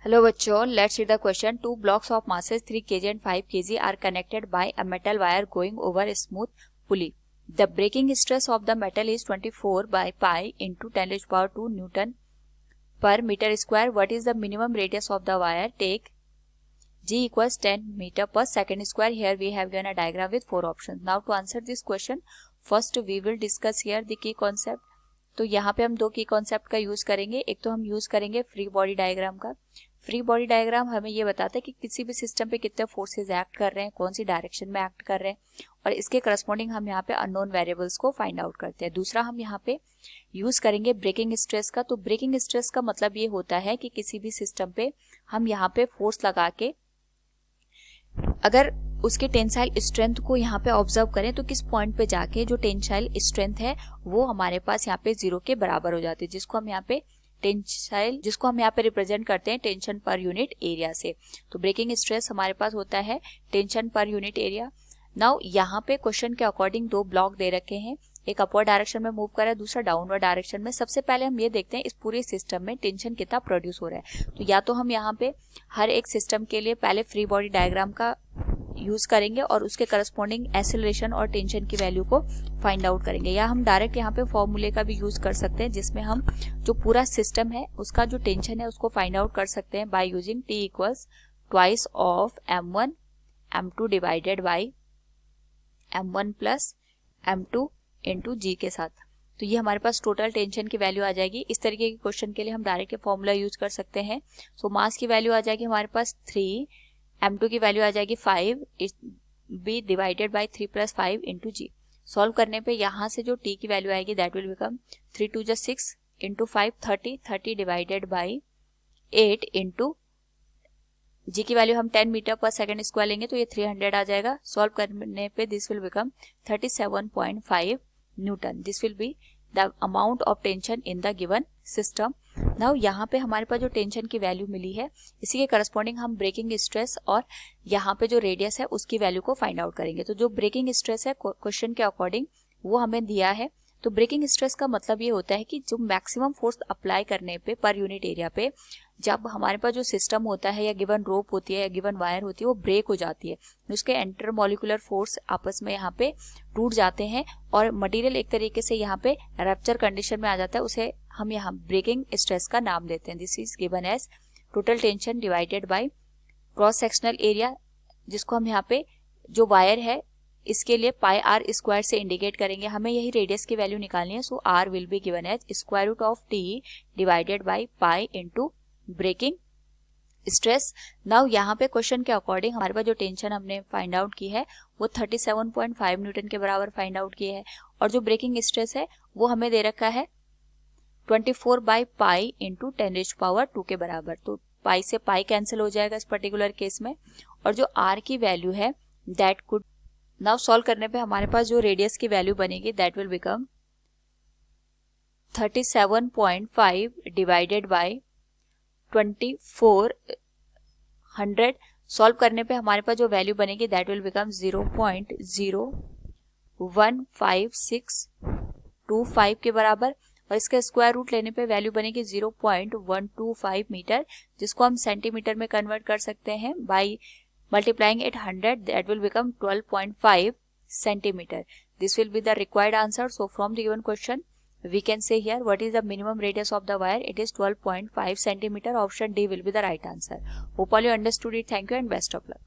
Hello बच्चों, let's read the question. Two blocks of masses 3 kg and 5 kg are connected by a metal wire going over a smooth pulley. The breaking stress of the metal is 24 by pi into 10 raised power 2 Newton per meter square. What is the minimum radius of the wire? Take G equals 10 meter per second square. Here we have given a diagram with 4 options. Now to answer this question, first we will discuss here the key concept. तो यहाँ पे हम दो की concept का use करेंगे. एक तो हम यूज करेंगे फ्री बॉडी डायग्राम का. फ्री बॉडी डायग्राम हमें ये बताता है कि किसी भी सिस्टम पे कितने फोर्सेस एक्ट कर रहे हैं, कौन सी डायरेक्शन में एक्ट कर रहे हैं, और इसके करस्पॉन्डिंग हम यहाँ पे अननोन वेरिएबल्स को फाइंड आउट करते हैं. दूसरा हम यहाँ पे यूज करेंगे ब्रेकिंग स्ट्रेस का. तो ब्रेकिंग स्ट्रेस का मतलब ये होता है कि किसी भी सिस्टम पे हम यहाँ पे फोर्स लगा के अगर उसके टेंसाइल स्ट्रेंथ को यहाँ पे ऑब्जर्व करें तो किस पॉइंट पे जाके जो टेंसाइल स्ट्रेंथ है वो हमारे पास यहाँ पे 0 के बराबर हो जाती है, जिसको हम यहाँ पे रिप्रेजेंट करते हैं टेंशन पर यूनिट एरिया से. तो ब्रेकिंग स्ट्रेस हमारे पास होता है tension per unit area. Now यहाँ पे क्वेश्चन के अकॉर्डिंग दो ब्लॉक दे रखे हैं, एक अपवर्ड डायरेक्शन में मूव कर रहा है, दूसरा डाउनवर्ड डायरेक्शन में. सबसे पहले हम ये देखते हैं इस पूरे सिस्टम में टेंशन कितना प्रोड्यूस हो रहा है. तो या तो हम यहाँ पे हर एक सिस्टम के लिए पहले फ्री बॉडी डायग्राम का यूज करेंगे और उसके करस्पॉन्डिंग एक्सेलरेशन और टेंशन की वैल्यू को फाइंड आउट करेंगे, या हम डायरेक्ट यहाँ पे फॉर्मूले का भी यूज कर सकते हैं जिसमें हम जो पूरा सिस्टम है उसका जो टेंशन है उसको फाइंड आउट कर सकते हैं by using T equals twice of m1 m2 divided by m1 plus m2 into g के साथ. तो ये हमारे पास टोटल टेंशन की वैल्यू आ जाएगी. इस तरीके के क्वेश्चन के लिए हम डायरेक्ट फॉर्मूला यूज कर सकते हैं. सो मास की वैल्यू आ जाएगी हमारे पास 3, m2 की वैल्यू आ जाएगी 5, B divided by 3 plus 5 into G. सॉल्व करने पे यहाँ से जो t की वैल्यू आएगी दैट विल बिकम 3 2 जा 6 इंटू 5 30 डिवाइडेड बाय 8 इंटू जी की वैल्यू हम 10 मीटर पर सेकंड स्क्वायर लेंगे तो ये 300 आ जाएगा. सॉल्व करने पे this will become 37.5 Newton. This will be the amount of tension in the given system. Now यहाँ पे हमारे पास जो टेंशन की वैल्यू मिली है इसी के करस्पॉन्डिंग हम ब्रेकिंग स्ट्रेस और यहाँ पे जो रेडियस है उसकी वैल्यू को फाइंड आउट करेंगे. तो जो ब्रेकिंग स्ट्रेस है क्वेश्चन के अकॉर्डिंग वो हमें दिया है. तो ब्रेकिंग स्ट्रेस का मतलब ये होता है कि जो मैक्सिमम फोर्स अप्लाई करने पे पर यूनिट एरिया पे जब हमारे पास जो सिस्टम होता है या गिवन रोप होती है या गिवन वायर होती है वो ब्रेक हो जाती है, उसके एंटर मॉलिक्यूलर फोर्स आपस में यहाँ पे टूट जाते हैं और मटेरियल एक तरीके से यहाँ पे रैप्चर कंडीशन में आ जाता है. उसे हम यहाँ ब्रेकिंग स्ट्रेस का नाम देते हैं. This is given as total tension divided by cross sectional area, जिसको हम यहाँ पे जो वायर है इसके लिए पाई आर स्क्वायर से इंडिकेट करेंगे. हमें यही रेडियस की वैल्यू निकालनी है. So r will be given as square root of T divided by pi into breaking stress. Now यहाँ पे क्वेश्चन के अकॉर्डिंग हमारे पास जो टेंशन हमने फाइंड आउट की है वो 37.5 न्यूटन के बराबर फाइंड आउट की है, और जो ब्रेकिंग स्ट्रेस है वो हमें दे रखा है 24 by pi into 10 rays power 2 के बराबर. तो पाई से पाई कैंसिल हो जाएगा इस पर्टिकुलर केस में, और जो आर की वैल्यू है दैट कुड नाउ सॉल्व करने पे हमारे पास जो रेडियस की वैल्यू बनेगी that will become 37.5 divided by 2400. Solve करने पे हमारे पास जो वैल्यू बनेगी दैट विल बिकम 0.0152625 के बराबर, और इसका स्क्वायर रूट लेने पे वैल्यू बनेगी 0.125 मीटर, जिसको हम सेंटीमीटर में कन्वर्ट कर सकते हैं bye multiplying it 100 that will become 12.5 centimeter. This will be the required answer. So from the given question we can say here what is the minimum radius of the wire. It is 12.5 centimeter. Option D will be the right answer. Hope all you understood it. Thank you and best of luck.